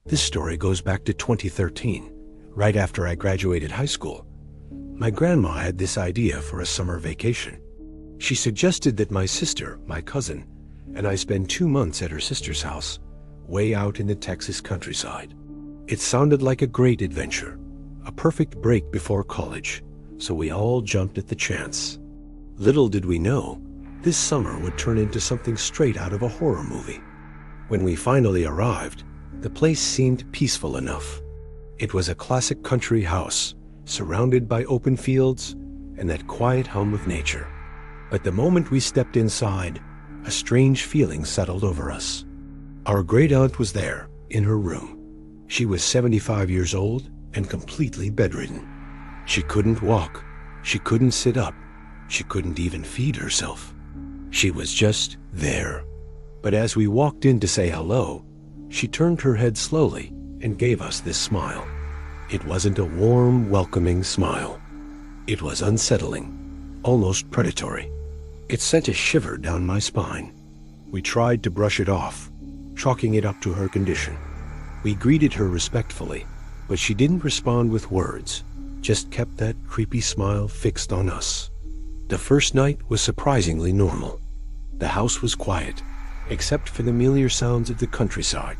This story goes back to 2013, right after I graduated high school. My grandma had this idea for a summer vacation. She suggested that my sister, my cousin, and I spend 2 months at her sister's house, way out in the Texas countryside. It sounded like a great adventure, a perfect break before college, so we all jumped at the chance. Little did we know, this summer would turn into something straight out of a horror movie. When we finally arrived, the place seemed peaceful enough. It was a classic country house, surrounded by open fields and that quiet hum of nature. But the moment we stepped inside, a strange feeling settled over us. Our great-aunt was there, in her room. She was 75 years old and completely bedridden. She couldn't walk, she couldn't sit up, she couldn't even feed herself. She was just there. But as we walked in to say hello, she turned her head slowly and gave us this smile. It wasn't a warm, welcoming smile. It was unsettling, almost predatory. It sent a shiver down my spine. We tried to brush it off, chalking it up to her condition. We greeted her respectfully, but she didn't respond with words, just kept that creepy smile fixed on us. The first night was surprisingly normal. The house was quiet, except for the familiar sounds of the countryside,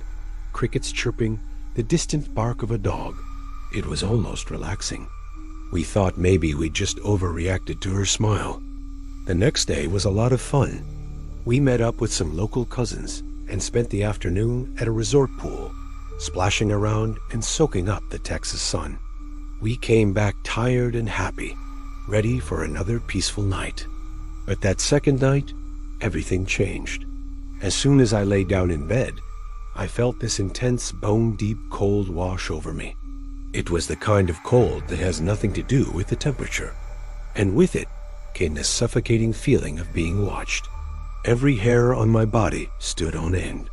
crickets chirping, the distant bark of a dog. It was almost relaxing. We thought maybe we'd just overreacted to her smile. The next day was a lot of fun. We met up with some local cousins and spent the afternoon at a resort pool, splashing around and soaking up the Texas sun. We came back tired and happy, ready for another peaceful night. But that second night, everything changed. As soon as I lay down in bed, I felt this intense, bone-deep cold wash over me. It was the kind of cold that has nothing to do with the temperature. And with it came this suffocating feeling of being watched. Every hair on my body stood on end.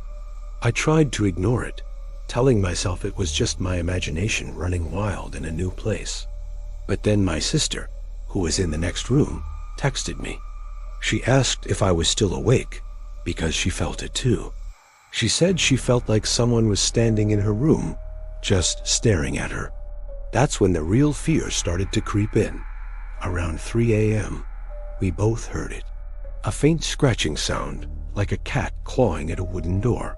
I tried to ignore it, telling myself it was just my imagination running wild in a new place. But then my sister, who was in the next room, texted me. She asked if I was still awake, because she felt it too. She said she felt like someone was standing in her room, just staring at her. That's when the real fear started to creep in. Around 3 a.m., we both heard it. A faint scratching sound, like a cat clawing at a wooden door.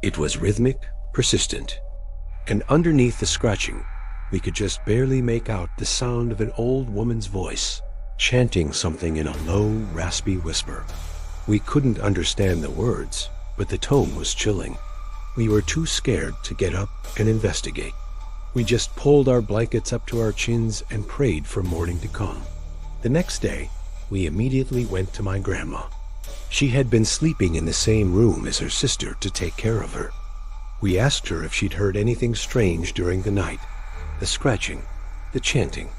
It was rhythmic, persistent, and underneath the scratching, we could just barely make out the sound of an old woman's voice, chanting something in a low, raspy whisper. We couldn't understand the words, but the tone was chilling. We were too scared to get up and investigate. We just pulled our blankets up to our chins and prayed for morning to come. The next day, we immediately went to my grandma. She had been sleeping in the same room as her sister to take care of her. We asked her if she'd heard anything strange during the night, the scratching, the chanting.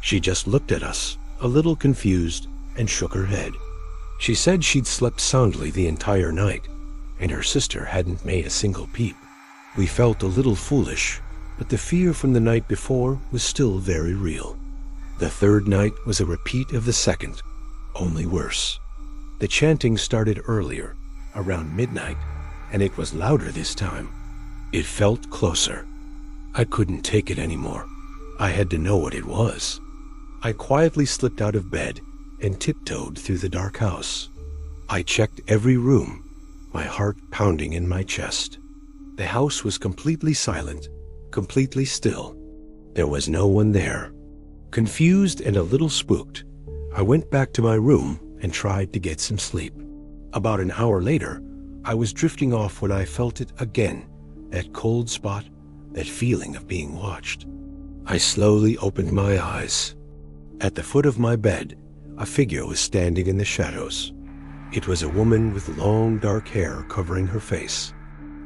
She just looked at us, a little confused, and shook her head. She said she'd slept soundly the entire night, and her sister hadn't made a single peep. We felt a little foolish, but the fear from the night before was still very real. The third night was a repeat of the second, only worse. The chanting started earlier, around midnight, and it was louder this time. It felt closer. I couldn't take it anymore. I had to know what it was. I quietly slipped out of bed and tiptoed through the dark house. I checked every room, my heart pounding in my chest. The house was completely silent, completely still. There was no one there. Confused and a little spooked, I went back to my room and tried to get some sleep. About an hour later, I was drifting off when I felt it again, that cold spot, that feeling of being watched. I slowly opened my eyes. At the foot of my bed, a figure was standing in the shadows. It was a woman with long dark hair covering her face.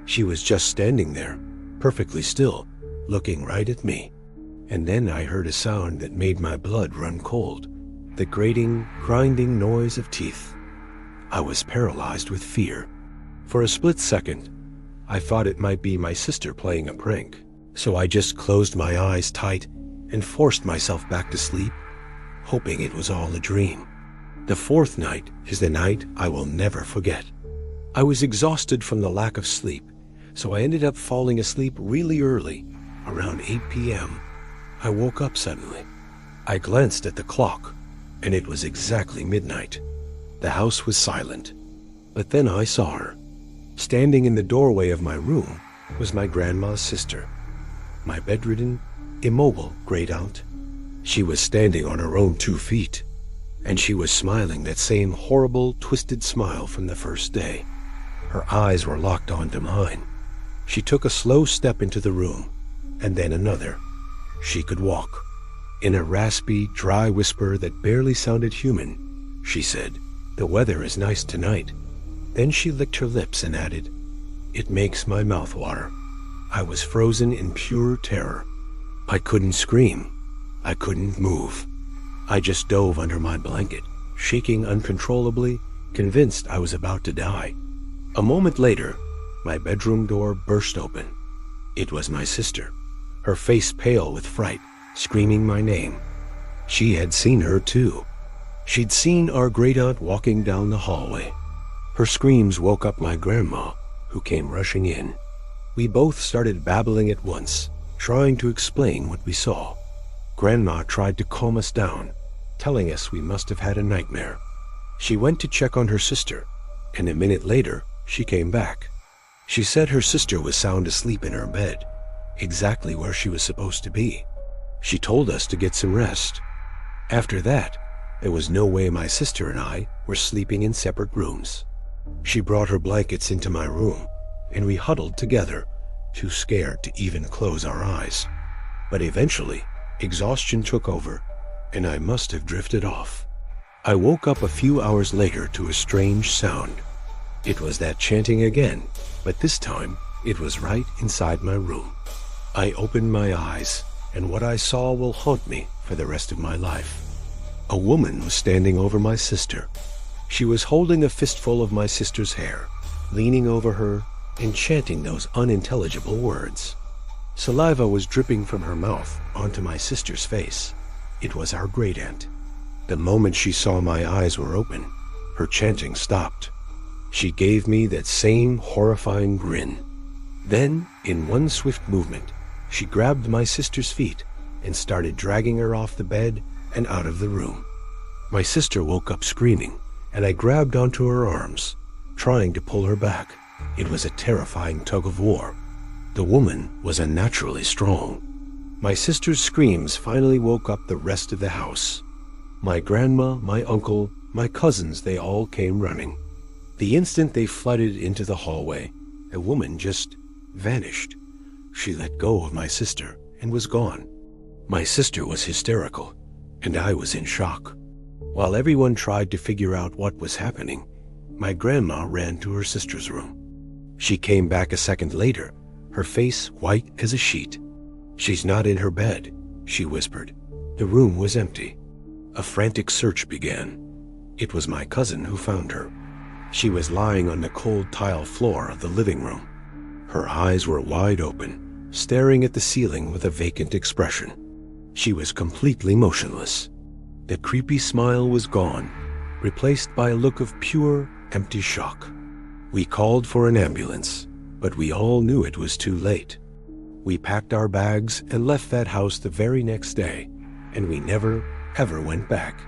She was just standing there, perfectly still, looking right at me. And then I heard a sound that made my blood run cold, the grating, grinding noise of teeth. I was paralyzed with fear. For a split second, I thought it might be my sister playing a prank, so I just closed my eyes tight and forced myself back to sleep, hoping it was all a dream. The fourth night is the night I will never forget. I was exhausted from the lack of sleep, so I ended up falling asleep really early, around 8 p.m. I woke up suddenly. I glanced at the clock, and it was exactly midnight. The house was silent, but then I saw her. Standing in the doorway of my room was my grandma's sister, my bedridden, immobile great-aunt. She was standing on her own 2 feet, and she was smiling that same horrible, twisted smile from the first day. Her eyes were locked onto mine. She took a slow step into the room, and then another. She could walk. In a raspy, dry whisper that barely sounded human, she said, "The weather is nice tonight." Then she licked her lips and added, "It makes my mouth water." I was frozen in pure terror. I couldn't scream. I couldn't move. I just dove under my blanket, shaking uncontrollably, convinced I was about to die. A moment later, my bedroom door burst open. It was my sister, her face pale with fright, screaming my name. She had seen her too. She'd seen our great-aunt walking down the hallway. Her screams woke up my grandma, who came rushing in. We both started babbling at once, trying to explain what we saw. Grandma tried to calm us down, telling us we must have had a nightmare. She went to check on her sister, and a minute later, she came back. She said her sister was sound asleep in her bed, exactly where she was supposed to be. She told us to get some rest. After that, there was no way my sister and I were sleeping in separate rooms. She brought her blankets into my room, and we huddled together, too scared to even close our eyes. But eventually, exhaustion took over, and I must have drifted off. I woke up a few hours later to a strange sound. It was that chanting again, but this time it was right inside my room. I opened my eyes, and what I saw will haunt me for the rest of my life. A woman was standing over my sister. She was holding a fistful of my sister's hair, leaning over her and chanting those unintelligible words. Saliva was dripping from her mouth onto my sister's face. It was our great-aunt. The moment she saw my eyes were open, her chanting stopped. She gave me that same horrifying grin. Then, in one swift movement, she grabbed my sister's feet and started dragging her off the bed and out of the room. My sister woke up screaming, and I grabbed onto her arms, trying to pull her back. It was a terrifying tug of war. The woman was unnaturally strong. My sister's screams finally woke up the rest of the house. My grandma, my uncle, my cousins, they all came running. The instant they flooded into the hallway, a woman just vanished. She let go of my sister and was gone. My sister was hysterical, and I was in shock. While everyone tried to figure out what was happening, my grandma ran to her sister's room. She came back a second later, her face white as a sheet. "She's not in her bed," she whispered. The room was empty. A frantic search began. It was my cousin who found her. She was lying on the cold tile floor of the living room. Her eyes were wide open, staring at the ceiling with a vacant expression. She was completely motionless. The creepy smile was gone, replaced by a look of pure, empty shock. We called for an ambulance, but we all knew it was too late. We packed our bags and left that house the very next day, and we never, ever went back.